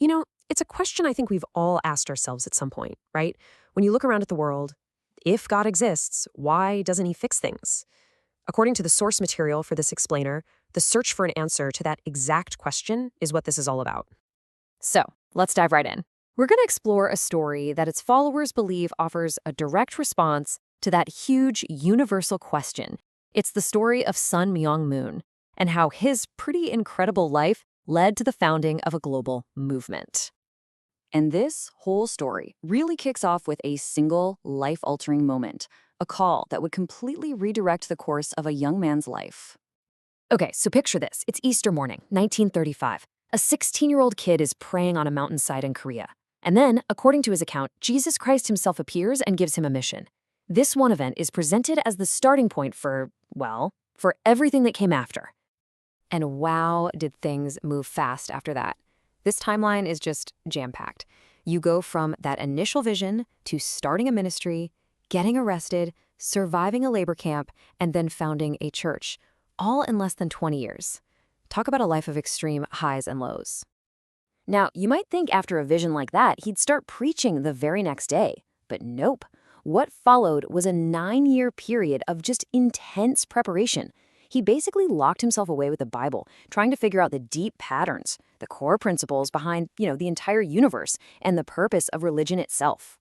It's a question I think we've all asked ourselves at some point, right? When you look around at the world, if God exists, why doesn't he fix things? According to the source material for this explainer, the search for an answer to that exact question is what this is all about. So, let's dive right in. We're going to explore a story that its followers believe offers a direct response to that huge universal question. It's the story of Sun Myung Moon and how his pretty incredible life led to the founding of a global movement. And this whole story really kicks off with a single life-altering moment, a call that would completely redirect the course of a young man's life. Okay, so picture this. It's Easter morning, 1935. A 16-year-old kid is praying on a mountainside in Korea. And then, according to his account, Jesus Christ himself appears and gives him a mission. This one event is presented as the starting point for everything that came after. And wow, did things move fast after that. This timeline is just jam-packed. You go from that initial vision to starting a ministry, getting arrested, surviving a labor camp, and then founding a church, all in less than 20 years. Talk about a life of extreme highs and lows. Now, you might think after a vision like that, he'd start preaching the very next day. But nope. What followed was a 9-year period of just intense preparation. He basically locked himself away with the Bible, trying to figure out the deep patterns, the core principles behind, the entire universe and the purpose of religion itself.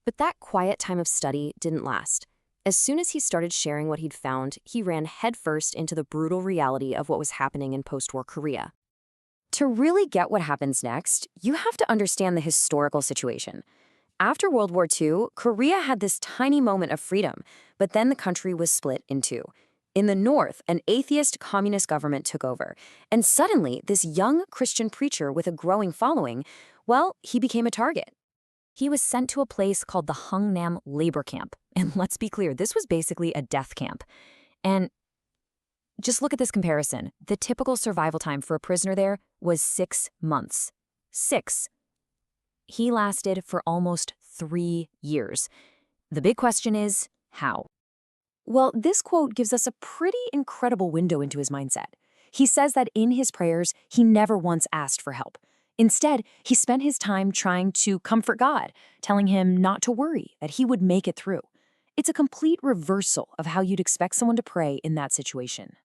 But that quiet time of study didn't last. As soon as he started sharing what he'd found, he ran headfirst into the brutal reality of what was happening in post-war Korea. To really get what happens next, you have to understand the historical situation. After World War II, Korea had this tiny moment of freedom, but then the country was split in two. In the north, an atheist communist government took over, and suddenly this young Christian preacher with a growing following, he became a target. He was sent to a place called the Hungnam labor camp, and let's be clear, this was basically a death camp. And just look at this comparison. The typical survival time for a prisoner there was 6 months. 6. He lasted for almost 3 years. The big question is, how? Well, this quote gives us a pretty incredible window into his mindset. He says that in his prayers, he never once asked for help. Instead, he spent his time trying to comfort God, telling him not to worry, that he would make it through. It's a complete reversal of how you'd expect someone to pray in that situation.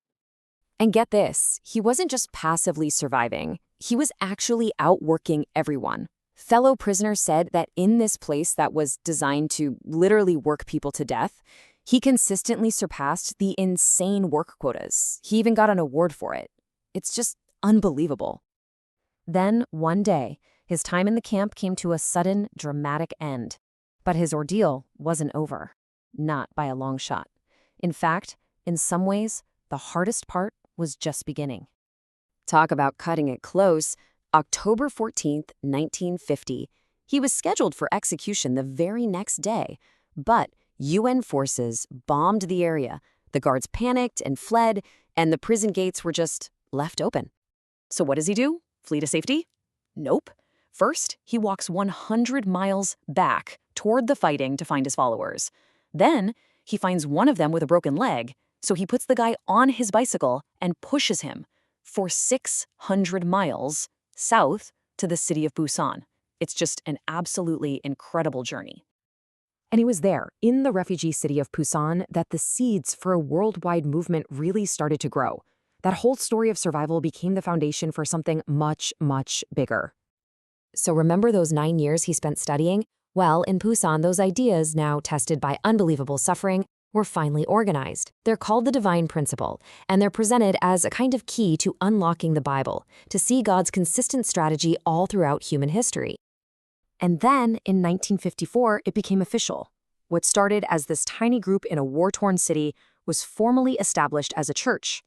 And get this, he wasn't just passively surviving. He was actually outworking everyone. Fellow prisoners said that in this place that was designed to literally work people to death, he consistently surpassed the insane work quotas. He even got an award for it. It's just unbelievable. Then, one day, his time in the camp came to a sudden, dramatic end. But his ordeal wasn't over. Not by a long shot. In fact, in some ways, the hardest part was just beginning. Talk about cutting it close. October 14th, 1950, he was scheduled for execution the very next day, but UN forces bombed the area. The guards panicked and fled, and the prison gates were just left open. So what does he do? Flee to safety? Nope. First, he walks 100 miles back toward the fighting to find his followers. Then, he finds one of them with a broken leg, so he puts the guy on his bicycle and pushes him for 600 miles south to the city of Busan. It's just an absolutely incredible journey. And it was there, in the refugee city of Busan, that the seeds for a worldwide movement really started to grow. That whole story of survival became the foundation for something much, much bigger. So remember those 9 years he spent studying? Well, in Busan, those ideas, now tested by unbelievable suffering, were finally organized. They're called the divine principle, and they're presented as a kind of key to unlocking the Bible, to see God's consistent strategy all throughout human history. And then, in 1954, it became official. What started as this tiny group in a war-torn city was formally established as a church.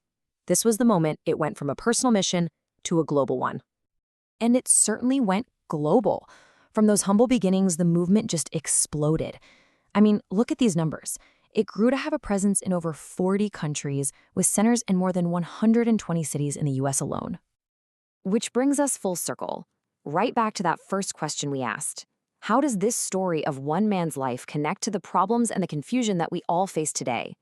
This was the moment it went from a personal mission to a global one. And it certainly went global. From those humble beginnings, the movement just exploded. I mean, look at these numbers. It grew to have a presence in over 40 countries, with centers in more than 120 cities in the US alone. Which brings us full circle, right back to that first question we asked. How does this story of one man's life connect to the problems and the confusion that we all face today?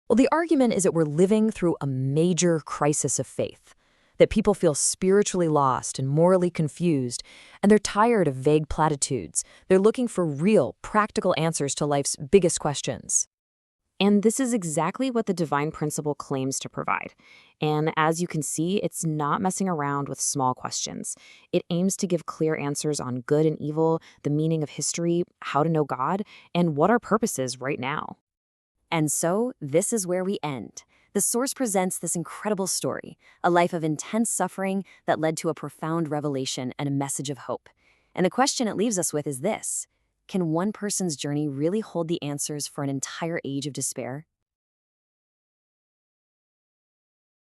Well, the argument is that we're living through a major crisis of faith. that people feel spiritually lost and morally confused, and they're tired of vague platitudes. They're looking for real, practical answers to life's biggest questions. And this is exactly what the divine principle claims to provide. And as you can see, it's not messing around with small questions. It aims to give clear answers on good and evil, the meaning of history, how to know God, and what our purpose is right now. And so, this is where we end. The source presents this incredible story, a life of intense suffering that led to a profound revelation and a message of hope. And the question it leaves us with is this: can one person's journey really hold the answers for an entire age of despair?